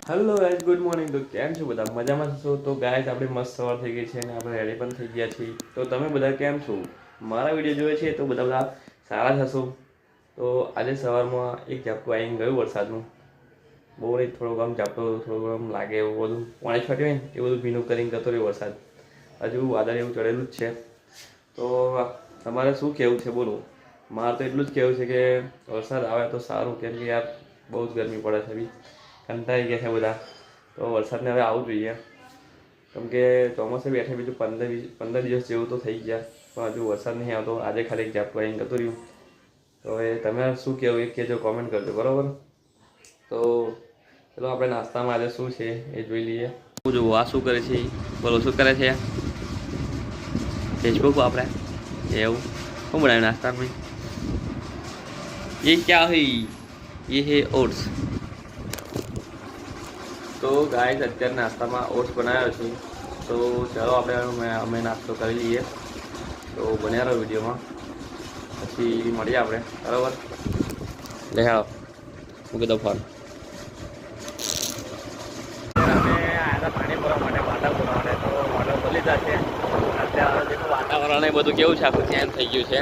Hello guys, good morning. તો કેમ છો બધા? મજામાં છો? તો ગાઈઝ આપણે મસ્ત સવાર થઈ ગઈ છે અને આપણે રેડી પણ થઈ ગયા છીએ. તો તમે બધા કેમ છો? મારા વિડીયો જોઈએ છે તો બધા સારા જ હશો. તો આજે સવારમાં એક ઝાપટું આવીને ગયું વરસાદનું. બહુ નહીં, થોડુંક આમ ઝાપટું થોડુંક આમ લાગે એવું બધું પાણી છાંટ્યું ને એ બધું ભીનું કરીને જતો રહ્યો વરસાદ. હજુ વાદળ એવું ચડેલું જ છે. તો તમારે શું કહેવું છે બોલો? મારે તો એટલું જ કહેવું છે કે વરસાદ આવે તો સારું, કેમ કે યાર બહુ જ ગરમી પડે છે બી. કંટાળી ગયા છે બધા. તો વરસાદને હવે આવવું જોઈએ, કેમ કે ચોમાસે બેઠે બીજું 15 દિવસ જેવું તો થઈ ગયા, પણ હજુ વરસાદ નહીં આવતો. આજે ખાલી એક ઝાપટું આવીને જતું રહ્યું. તો હવે તમે શું કહેવું એ કહેજો, કોમેન્ટ કરજો, બરાબર? તો ચલો આપણે નાસ્તામાં આજે શું છે એ જોઈ લઈએ. જો આ શું કરે છે, બોલો શું કરે છે? ફેસબુક વાપરે એવું? શું બનાવ્યું નાસ્તામાં? ये क्या है? ये है ओट्स. તો ગાઈસ અત્યારે નાસ્તામાં ઓટ્સ બનાવ્યો છે. તો ચાલો અમે નાસ્તો કરી લઈએ. તો બન્યા રહો વિડીયોમાં, પછી મળીએ આપણે, બરાબર? લે હા મૂકી દો ફોન. અમે આવ્યા પાણી ભરવા માટે, વાટા ભરવા માટે. તો વાટા ખોલી લીધા છે. અત્યારે વાતાવરણ એ બધું કેવું છે, આખું ચેન્જ થઈ ગયું છે.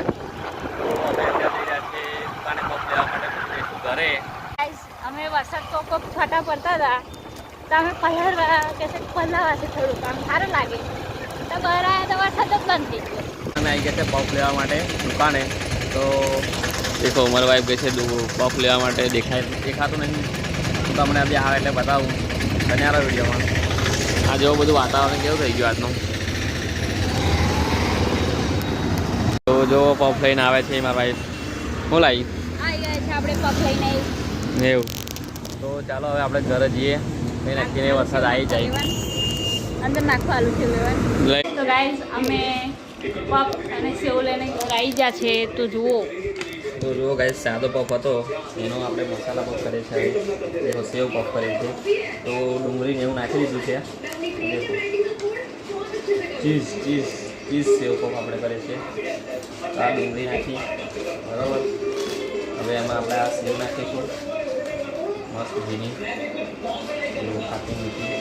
તો અમે અત્યારે જઈ રહ્યા છીએ દુકાને પગ લેવા માટે, ઘરે. અમે વરસાદ તો ખૂબ છાંટા પડતા હતા, તો અમે પલળવા કે પલળવાથી થોડું કામ સારું લાગે. તો ઘર આવ્યા તો વરસાદ જ બંધ થઈ ગયો. અમે આવી ગયા છે પફ લેવા માટે દુકાને. તો દેખો મારી વાઈફ ગઈ છે પફ લેવા માટે. દેખાતું નહીં, હું તમને આજે આવે એટલે બતાવું બન્યા વિડીયોમાં. આ જેવું બધું વાતાવરણ કેવું થઈ ગયું આજનું. તો જો પફ લઈને આવે છે મારી વાઈફ. શું લાવી? આવી ગયા છે આપણે પફ લઈને. એવું? તો ચાલો હવે આપણે ઘરે જઈએ. કઈ નક્કી નહીં, વરસાદ આવી જાય. અંદર નાખવા આલુ છે લેવાનું. તો ગાઈઝ અમે પફ અને સેવ લઈને ઘર આવી ગયા છે. તો જુઓ ગાઈસ, સાદો પફ હતો એનો આપણે મસાલા પફ કરીએ છીએ. એનો સેવ પફ કરીએ છીએ. તો ડુંગળીને એવું નાખી દીધું છે. ચીઝ સેવ પફ આપણે કરીએ છીએ. આ ડુંગળી નાખી, બરાબર. હવે એમાં આપણે આ સેવ નાખીશું મસ્ત ઘીની, એવું કાપી મૂકી.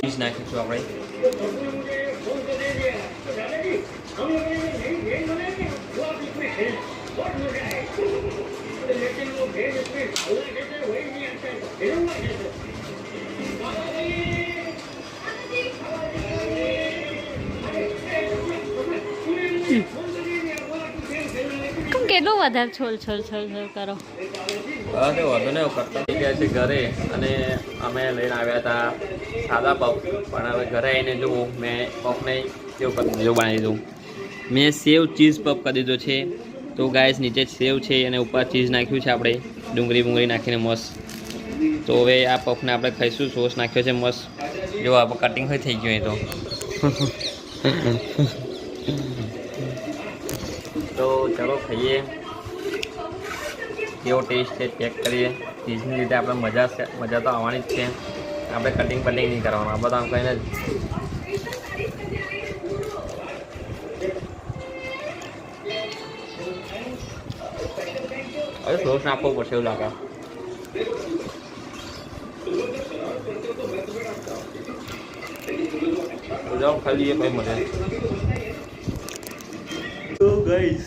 ચીઝ નાખીશું આપણે. કેટલું વધારે છોલ કરો. અરે વધુ ને કરતા થઈ ગયા છે ઘરે. અને અમે લઈને આવ્યા હતા સાદા પફ, પણ હવે ઘરે આવીને જુઓ મેં પફને કેવું કરી દીધું, બનાવી દીધું. મેં સેવ ચીઝ પફ કરી દીધો છે. તો ગાઈસ નીચે સેવ છે અને ઉપર ચીઝ નાખ્યું છે આપણે, ડુંગળી નાખીને મસ્ત. તો હવે આ પફને આપણે ખાઈશું. સોસ નાખ્યો છે મસ્ત. જો આ કટિંગ હોય થઈ ગયું એ તો ચાલો ખાઈએ. કેવો ટેસ્ટ છે ચેક કરીએ. ચીઝની લીધે આપણે મજા તો આવવાની જ છે. આપણે કટિંગ નહીં કરવાનું, આપણે તો આમ કહીને જ. હવે સોસ નાખવો પડશે એવું લાગે. જાઓ ખાઈ લઈએ, ભાઈ મળે. તો ગાઈસ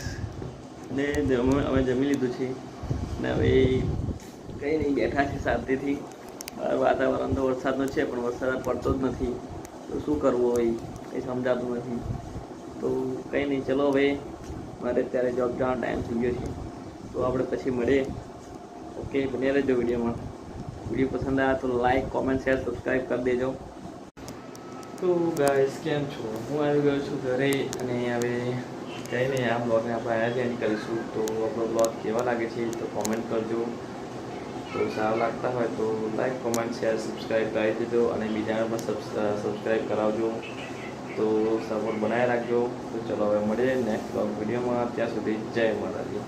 ને અમે જમી લીધું છે ને હવે કંઈ નહીં, બેઠા છે શાંતિથી. વાતાવરણ તો વરસાદનું છે, પણ વરસાદ પડતો જ નથી. તો શું કરવું હોય કંઈ સમજાતું નથી. તો કંઈ નહીં, ચલો હવે મારે અત્યારે જોબ જવાનો ટાઈમ થઈ ગયો છે. તો આપણે પછી મળીએ. ઓકે, બન્યા રહેજો વિડીયોમાં. વિડીયો પસંદ આવ્યા તો લાઈક, કોમેન્ટ, શેર, સબસ્ક્રાઈબ કરી દેજો. તો ગાઈસ કેમ છો? હું આવી ગયો છું ઘરે. અને હવે કંઈ નહીં, આ બ્લોગને આપણે અહીંયા જ એન્ડ કરીશું. તો આપણો બ્લોગ કેવા લાગે છે તો કોમેન્ટ કરજો. તો સારા લાગતા હોય તો લાઈક, કોમેન્ટ, શેર, સબસ્ક્રાઈબ કરી દેજો. અને બીજાને પણ સબસ્ક્રાઈબ કરાવજો. તો સપોર્ટ બનાવી રાખજો. તો ચલો હવે મળીએ નેક્સ્ટ બ્લોગ વિડીયોમાં. ત્યાં સુધી જય માતાજી.